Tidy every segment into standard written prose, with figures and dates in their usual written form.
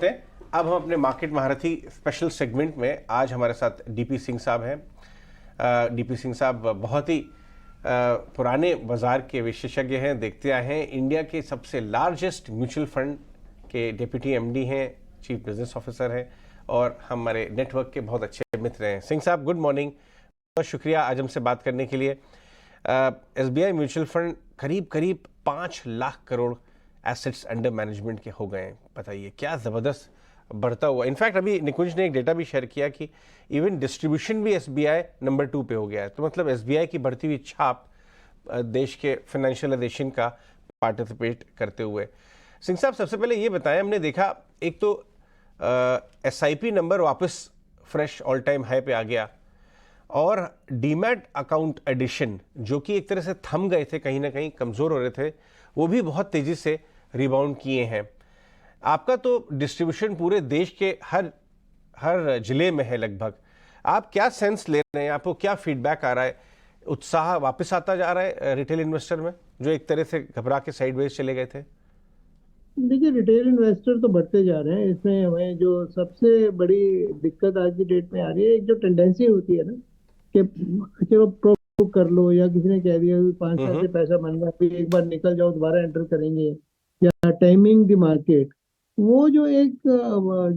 करते हैं। अब हम अपने मार्केट महारथी स्पेशल सेगमेंट में आज हमारे साथ डीपी सिंह साहब हैं। डीपी सिंह साहब बहुत ही पुराने बाजार के विशेषज्ञ हैं, देखते आए हैं। इंडिया के सबसे लार्जेस्ट म्यूचुअल फंड के डिप्टी एमडी हैं, चीफ बिजनेस ऑफिसर हैं और हमारे नेटवर्क के बहुत अच्छे मित्र हैं। सिंह साहब, गुड मॉर्निंग, बहुत शुक्रिया आज हमसे बात करने के लिए। एसबीआई म्यूचुअल फंड करीब करीब 5 lakh crore assets under management के हो गए हैं। बताइए क्या ज़बरदस्त बढ़ता हुआ। इनफैक्ट अभी निकुंज ने एक डेटा भी शेयर किया कि इवन डिस्ट्रीब्यूशन भी एसबीआई नंबर 2 पे हो गया है। तो मतलब एसबीआई की बढ़ती हुई छाप देश के फाइनेंशियलाइजेशन का पार्टिसिपेट करते हुए। सिंह साहब, सबसे पहले ये बताएं, हमने देखा एक तो एसआईपी नंबर वापस फ्रेश ऑल टाइम हाई पे आ गया और डीमैट अकाउंट एडिशन जो कि एक तरह से थम गए थे, कहीं ना कहीं कमज़ोर हो रहे थे, वो भी बहुत तेज़ी से रिबाउंड किए हैं। आपका तो डिस्ट्रीब्यूशन पूरे देश के हर जिले में है लगभग। आप क्या सेंस ले रहे हैं, आपको क्या फीडबैक आ रहा है? उत्साह वापस आता जा रहा है रिटेल इन्वेस्टर में जो एक तरह से घबरा के साइडवेज चले गए थे? देखिए, रिटेल इन्वेस्टर तो बढ़ते जा रहे हैं। इसमें हमें जो सबसे बड़ी दिक्कत आज की डेट में आ रही है, एक जो टेंडेंसी होती है ना कि चलो प्रूव कर लो, या किसी ने कह दिया कि 5 साल से पैसा बन रहा है, फिर एक बार निकल जाओ दोबारा एंटर करेंगे, या टाइमिंग द मार्केट, वो जो एक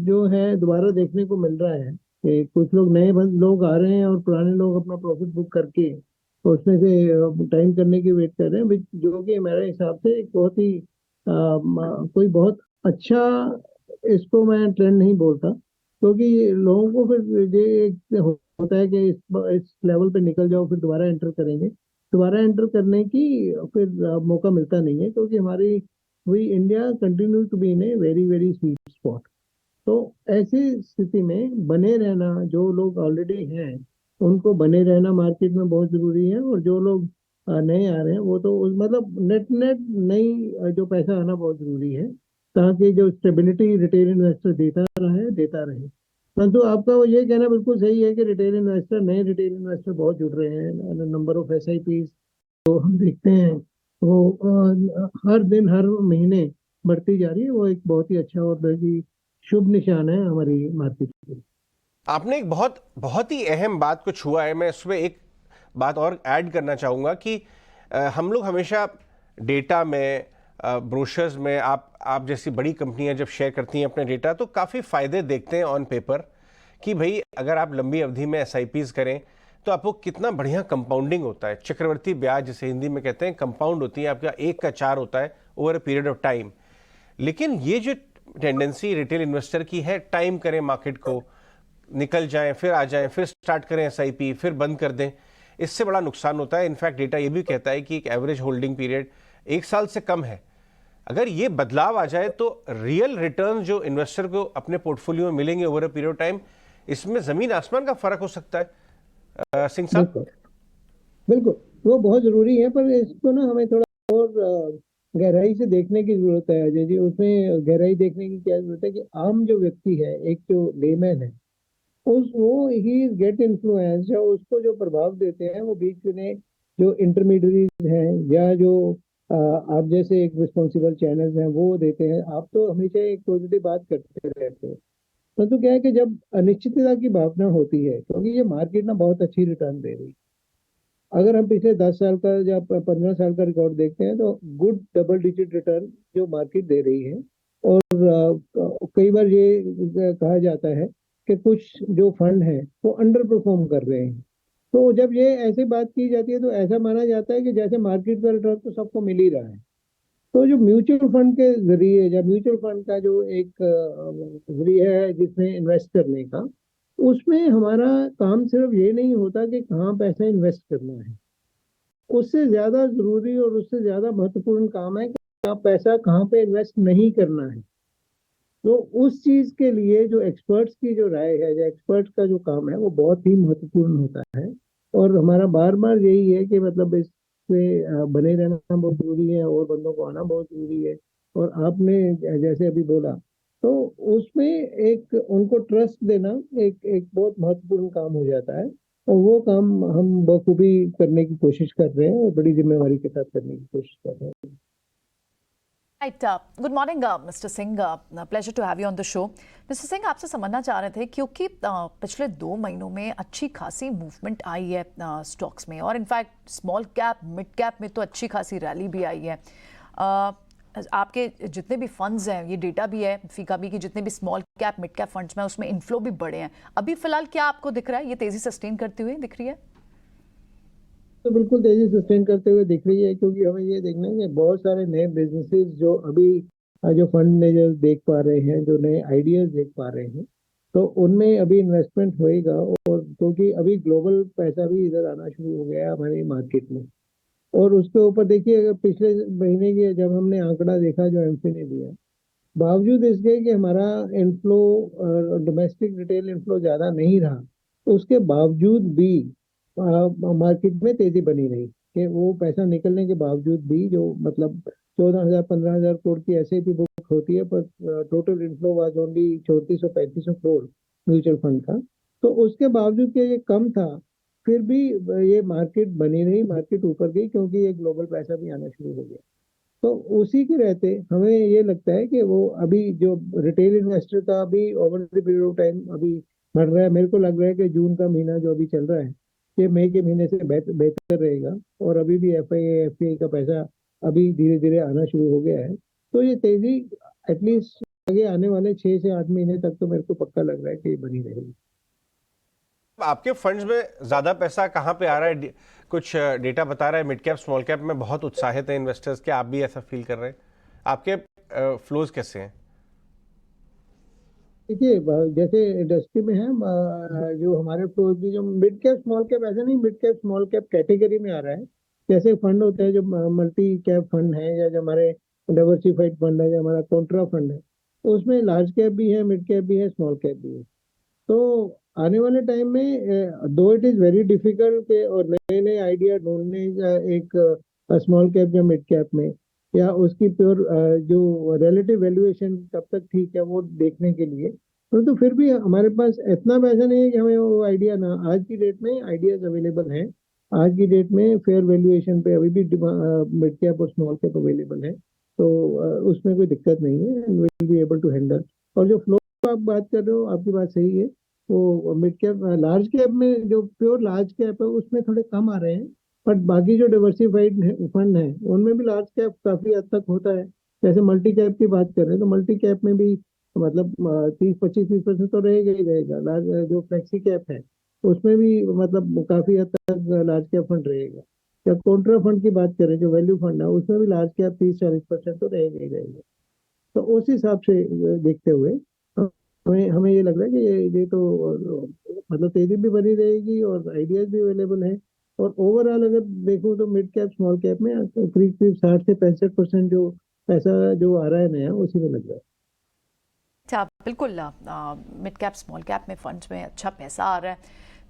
जो है दोबारा देखने को मिल रहा है कि कुछ लोग नए लोग आ रहे हैं और पुराने लोग अपना प्रॉफिट बुक करके उसमें से टाइम करने की वेट कर रहे हैं, जो कि मेरे हिसाब से एक बहुत ही कोई बहुत अच्छा, इसको मैं ट्रेंड नहीं बोलता, क्योंकि लोगों को फिर ये एक होता है कि इस लेवल पे निकल जाओ फिर दोबारा एंटर करेंगे। दोबारा एंटर करने की फिर मौका मिलता नहीं है, क्योंकि हमारी we India continue to be in a very very sweet spot. तो ऐसी स्थिति में बने रहना, जो लोग ऑलरेडी हैं उनको बने रहना मार्केट में बहुत जरूरी है, और जो लोग नए आ रहे हैं वो तो मतलब नेट नेट नई जो पैसा आना बहुत जरूरी है, ताकि जो स्टेबिलिटी रिटेल इन्वेस्टर देता रहे। परंतु आपका वो ये कहना बिल्कुल सही है कि रिटेल इन्वेस्टर, नए रिटेल इन्वेस्टर बहुत जुड़ रहे हैं। नंबर ऑफ एसआईपी तो हम देखते हैं वो हर दिन हर महीने बढ़ती जा रही है। वो एक बहुत ही अच्छा और बहुत ही शुभ निशान है हमारी मार्केट के लिए। आपने एक बहुत बहुत ही अहम बात को छुआ है। मैं उसमें एक बात और ऐड करना चाहूँगा कि हम लोग हमेशा डेटा में, ब्रोशर्स में, आप जैसी बड़ी कंपनियां जब शेयर करती हैं अपने डेटा तो काफ़ी फ़ायदे देखते हैं ऑन पेपर कि भाई अगर आप लंबी अवधि में एसआईपीज़ करें तो आपको कितना बढ़िया कंपाउंडिंग होता है। चक्रवर्ती ब्याज जिसे हिंदी में कहते हैं, कंपाउंड होती है, आपका 1 का 4 होता है over a period of time. लेकिन ये जो टेंडेंसी रिटेल इन्वेस्टर की है, टाइम करें मार्केट को, निकल जाएं फिर आ जाएं फिर स्टार्ट करें एसआईपी फिर बंद कर दें, इससे बड़ा नुकसान होता है। इनफैक्ट डेटा ये भी कहता है कि एक एवरेज होल्डिंग पीरियड 1 साल से कम है। अगर ये बदलाव आ जाए तो रियल रिटर्न जो इन्वेस्टर को अपने पोर्टफोलियो में मिलेंगे over a period of time, इसमें जमीन आसमान का फर्क हो सकता है। सिंह साहब। बिल्कुल बिल्कुल, वो बहुत जरूरी है, पर इसको ना हमें थोड़ा और गहराई से देखने की जरूरत है अजय जी। उसमें गहराई देखने की क्या जरूरत है कि आम जो व्यक्ति है, एक जो लेमैन है, उस वो ही गेट इन्फ्लुएंस, या उसको जो प्रभाव देते हैं वो बीच में जो इंटरमीडियरीज हैं, या जो आप जैसे एक रिस्पॉन्सिबल चैनल्स हैं वो देते हैं। आप तो हमेशा एक पॉजिटिव बात करते रहते हैं, परंतु क्या है कि जब अनिश्चितता की भावना होती है, क्योंकि ये मार्केट ना बहुत अच्छी रिटर्न दे रही है। अगर हम पिछले 10 साल का या 15 साल का रिकॉर्ड देखते हैं तो गुड डबल डिजिट रिटर्न जो मार्केट दे रही है। और कई बार ये कहा जाता है कि कुछ जो फंड है वो अंडर परफॉर्म कर रहे हैं। तो जब ये ऐसी बात की जाती है तो ऐसा माना जाता है कि जैसे मार्केट का रिटर्न तो सबको मिल ही रहा है। तो जो म्यूचुअल फंड के जरिए, या म्यूचुअल फंड का जो एक जरिया है जिसमें इन्वेस्ट करने का, उसमें हमारा काम सिर्फ ये नहीं होता कि कहाँ पैसा इन्वेस्ट करना है। उससे ज्यादा जरूरी और उससे ज्यादा महत्वपूर्ण काम है कि आप पैसा कहाँ पे इन्वेस्ट नहीं करना है। तो उस चीज के लिए जो एक्सपर्ट्स की जो राय है, या एक्सपर्ट्स का जो काम है, वो बहुत ही महत्वपूर्ण होता है। और हमारा बार बार यही है कि मतलब इससे बने रहना बहुत जरूरी है, और बंदों को आना बहुत जरूरी है। और आपने जैसे अभी बोला, तो उसमें एक उनको ट्रस्ट देना एक एक बहुत महत्वपूर्ण काम हो जाता है। और वो काम हम बखूबी करने की कोशिश कर रहे हैं, और बड़ी जिम्मेवारी के साथ करने की कोशिश कर रहे हैं। Right. Good morning, Mr. Singh. Pleasure to have you on the show. Mr. Singh, आपसे समझना चाह रहे थे क्योंकि पिछले 2 महीनों में अच्छी खासी मूवमेंट आई है स्टॉक्स में, और in fact small cap mid cap में तो अच्छी खासी रैली भी आई है। आपके जितने भी फंड्स हैं, ये डेटा भी है फीका भी, कि जितने भी small cap mid cap funds में उसमें इनफ्लो भी बढ़े हैं। अभी फिलहाल क्या आपको दिख रहा है, ये तेजी सस्टेन करते हुए दिख रही है? तो बिल्कुल तेजी सस्टेन करते हुए दिख रही है, क्योंकि हमें ये देखना है कि बहुत सारे नए बिजनेसेस जो अभी जो फंड मैनेजर देख पा रहे हैं, जो नए आइडियाज देख पा रहे हैं, तो उनमें अभी इन्वेस्टमेंट होएगा। और क्योंकि अभी ग्लोबल पैसा भी इधर आना शुरू हो गया हमारे मार्केट में। और उसके ऊपर देखिए, अगर पिछले महीने की जब हमने आंकड़ा देखा जो एमफी ने दिया, बावजूद इसके कि हमारा इनफ्लो डोमेस्टिक रिटेल इनफ्लो ज्यादा नहीं रहा, तो उसके बावजूद भी मार्केट में तेजी बनी रही। कि वो पैसा निकलने के बावजूद भी, जो मतलब 14,000 15,000 करोड़ की ऐसे भी बुक होती है, पर total inflow was only 3400 crore mutual fund का। तो उसके बावजूद कि ये कम था, फिर भी ये मार्केट बनी रही, मार्केट ऊपर गई, क्योंकि ये ग्लोबल पैसा भी आना शुरू हो गया। तो उसी के रहते हमें ये लगता है कि वो अभी जो रिटेल इन्वेस्टर का भी over the period of time अभी बढ़ रहा है। मेरे को लग रहा है कि जून का महीना जो अभी चल रहा है, ये मई के महीने से बेहतर रहेगा। और अभी भी एफआईआई का पैसा अभी धीरे धीरे आना शुरू हो गया है। तो ये तेजी एटलीस्ट आगे आने वाले 6 से 8 महीने तक तो मेरे को पक्का लग रहा है कि ये बनी रहेगी। आपके फंड्स में ज्यादा पैसा कहाँ पे आ रहा है? कुछ डेटा बता रहा है मिड कैप स्मॉल कैप में बहुत उत्साहित है इन्वेस्टर्स, क्या आप भी ऐसा फील कर रहे हैं? आपके फ्लोज कैसे हैं? देखिए, जैसे इंडस्ट्री में है, जो हमारे फ्लोज भी जो मिड कैप स्मॉल कैप, ऐसा नहीं mid cap small cap category में आ रहा है। जैसे फंड होते हैं जो मल्टी कैप फंड है, या जो हमारे डाइवर्सिफाइड फंड है, जो हमारा कॉन्ट्रा फंड है, तो उसमें लार्ज कैप भी है, मिड कैप भी है, स्मॉल कैप भी है। तो आने वाले टाइम में दो इट इज वेरी डिफिकल्ट और नए नए आइडिया ढूंढने का, एक स्मॉल कैप या मिड कैप में, या उसकी प्योर जो रिलेटिव वैल्यूएशन कब तक ठीक है वो देखने के लिए। परंतु तो फिर भी हमारे पास इतना पैसा नहीं है कि हमें वो आइडिया ना, आज की डेट में आइडियाज अवेलेबल हैं। आज की डेट में फेयर वैल्यूएशन पे अभी भी मिड कैप और स्मॉल कैप अवेलेबल है। तो उसमें कोई दिक्कत नहीं है, and will be able to handle. और जो फ्लो आप बात कर रहे हो, आपकी बात सही है। वो मिड कैप लार्ज कैप में, जो प्योर लार्ज कैप है उसमें थोड़े कम आ रहे हैं। बट बाकी जो डाइवर्सिफाइड फंड है उनमें भी लार्ज कैप काफी हद तक होता है। जैसे मल्टी कैप की बात कर रहे हैं, तो मल्टी कैप में भी मतलब 30-25-30% तो रहेगा ही रहेगा। लार्ज जो फ्लेक्सी कैप है उसमें भी मतलब काफी हद तक लार्ज कैप फंड रहेगा। या कॉन्ट्रा फंड की बात करें, जो वैल्यू फंड है, उसमें भी लार्ज कैप 30-40% तो रहेगा ही रहेगा। तो उस हिसाब से देखते हुए हमें हमें ये लग रहा है कि ये तो मतलब तेजी भी बनी रहेगी और आइडियाज भी अवेलेबल है। और ओवरऑल अगर देखो तो मिड कैप स्मॉल कैप में करीब करीब 60 से 65% जो पैसा जो आ रहा है नया, उसी में लग रहा है। अच्छा, बिल्कुल। मिड कैप स्मॉल कैप में फंड्स में अच्छा पैसा आ रहा है।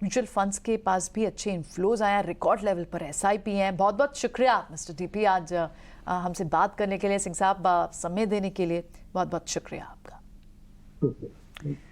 म्यूचुअल फंड्स के पास भी अच्छे इन्फ्लोज आए हैं, रिकॉर्ड लेवल पर एसआईपी हैं। बहुत बहुत शुक्रिया मिस्टर डीपी, आज हमसे बात करने के लिए। सिंह साहब, समय देने के लिए बहुत बहुत शुक्रिया आपका। ठीक है।